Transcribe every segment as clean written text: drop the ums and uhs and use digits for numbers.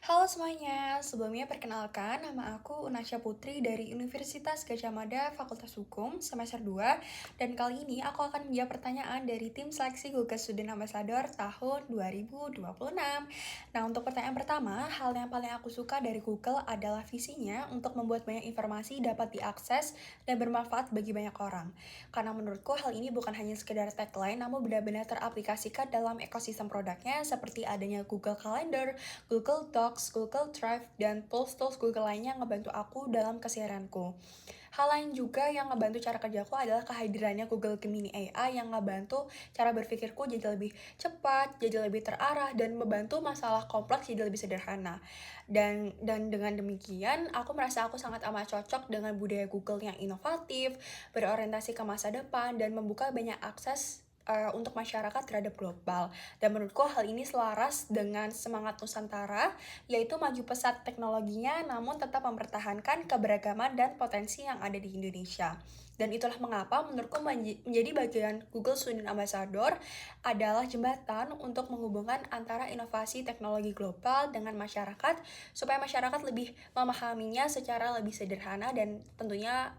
Halo semuanya, sebelumnya perkenalkan nama aku Unasya Putri dari Universitas Gadjah Mada Fakultas Hukum semester 2 dan kali ini aku akan menjawab pertanyaan dari tim seleksi Google Student Ambassador tahun 2026. Nah, untuk pertanyaan pertama, hal yang paling aku suka dari Google adalah visinya untuk membuat banyak informasi dapat diakses dan bermanfaat bagi banyak orang. Karena menurutku hal ini bukan hanya sekedar tagline namun benar-benar teraplikasikan dalam ekosistem produknya seperti adanya Google Calendar, Google Docs, Google Drive, dan tools-tools Google lainnya ngebantu aku dalam keseharianku. Hal lain juga yang ngebantu cara kerjaku adalah kehadirannya Google Gemini AI yang ngebantu cara berpikirku jadi lebih cepat, jadi lebih terarah, dan membantu masalah kompleks jadi lebih sederhana. Dan dengan demikian, aku merasa aku sangat amat cocok dengan budaya Google yang inovatif, berorientasi ke masa depan, dan membuka banyak akses untuk masyarakat terhadap global. Dan menurutku hal ini selaras dengan semangat Nusantara, yaitu maju pesat teknologinya namun tetap mempertahankan keberagaman dan potensi yang ada di Indonesia. Dan itulah mengapa menurutku menjadi bagian Google Student Ambassador adalah jembatan untuk menghubungkan antara inovasi teknologi global dengan masyarakat supaya masyarakat lebih memahaminya secara lebih sederhana dan tentunya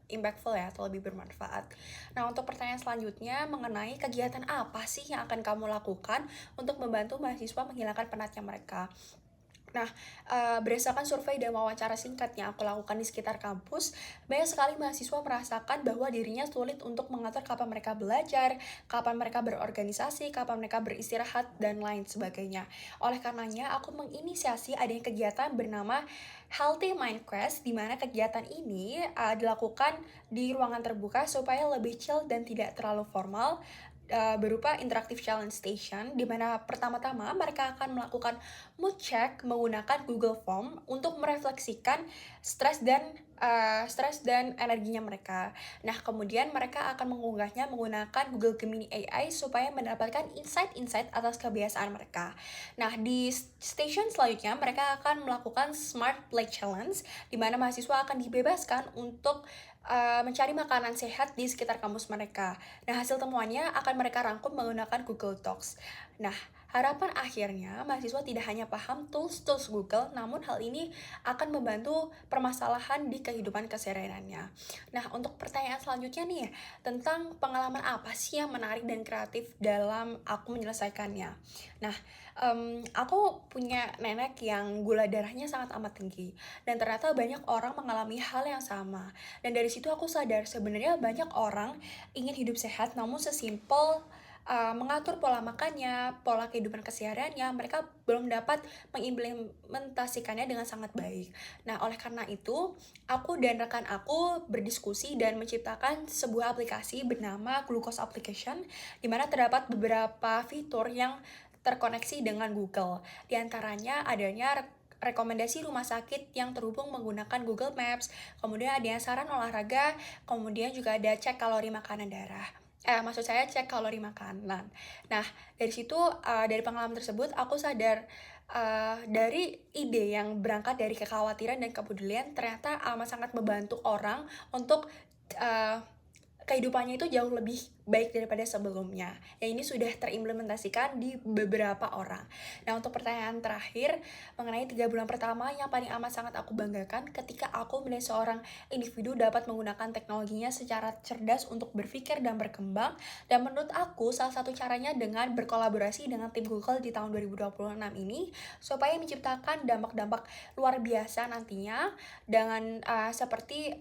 impactful ya atau lebih bermanfaat. Nah, untuk pertanyaan selanjutnya mengenai kegiatan apa sih yang akan kamu lakukan untuk membantu mahasiswa menghilangkan penatnya mereka? Nah, berdasarkan survei dan wawancara singkat yang aku lakukan di sekitar kampus, banyak sekali mahasiswa merasakan bahwa dirinya sulit untuk mengatur kapan mereka belajar, kapan mereka berorganisasi, kapan mereka beristirahat, dan lain sebagainya. Oleh karenanya, aku menginisiasi adanya kegiatan bernama Healthy Mind Quest, di mana kegiatan ini dilakukan di ruangan terbuka supaya lebih chill dan tidak terlalu formal, berupa interactive challenge station, di mana pertama-tama mereka akan melakukan mood check menggunakan Google Form untuk merefleksikan stres dan energinya mereka. Nah, kemudian mereka akan mengunggahnya menggunakan Google Gemini AI supaya mendapatkan insight-insight atas kebiasaan mereka. Nah, di station selanjutnya mereka akan melakukan Smart Plate Challenge, di mana mahasiswa akan dibebaskan untuk mencari makanan sehat di sekitar kampus mereka. Nah, hasil temuannya akan mereka rangkum menggunakan Google Docs. Nah, harapan akhirnya mahasiswa tidak hanya paham tools-tools Google, namun hal ini akan membantu permasalahan di kehidupan kesehariannya. Nah, untuk pertanyaan selanjutnya nih, tentang pengalaman apa sih yang menarik dan kreatif dalam aku menyelesaikannya. Nah, aku punya nenek yang gula darahnya sangat amat tinggi, dan ternyata banyak orang mengalami hal yang sama. Dan dari situ aku sadar sebenarnya banyak orang ingin hidup sehat, namun sesimpel mengatur pola makannya, pola kehidupan kesehariannya, mereka belum dapat mengimplementasikannya dengan sangat baik. Nah, oleh karena itu, aku dan rekan aku berdiskusi dan menciptakan sebuah aplikasi bernama Glucose Application, di mana terdapat beberapa fitur yang terkoneksi dengan Google. Di antaranya adanya rekomendasi rumah sakit yang terhubung menggunakan Google Maps, kemudian ada yang saran olahraga, kemudian juga ada cek kalori makanan darah. Maksud saya cek kalori makanan. Nah, dari situ, dari pengalaman tersebut, aku sadar dari ide yang berangkat dari kekhawatiran dan kepedulian ternyata amat sangat membantu orang untuk uh, kehidupannya itu jauh lebih baik daripada sebelumnya. Yang ini sudah terimplementasikan di beberapa orang. Nah, untuk pertanyaan terakhir mengenai 3 bulan pertama yang paling amat sangat aku banggakan ketika aku melihat seorang individu dapat menggunakan teknologinya secara cerdas untuk berpikir dan berkembang. Dan menurut aku salah satu caranya dengan berkolaborasi dengan tim Google di tahun 2026 ini supaya menciptakan dampak-dampak luar biasa nantinya dengan seperti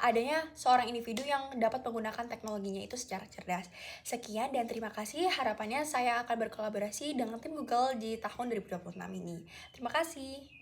adanya seorang individu yang dapat menggunakan teknologinya itu secara cerdas. Sekian dan terima kasih. Harapannya saya akan berkolaborasi dengan tim Google di tahun 2026 ini. Terima kasih.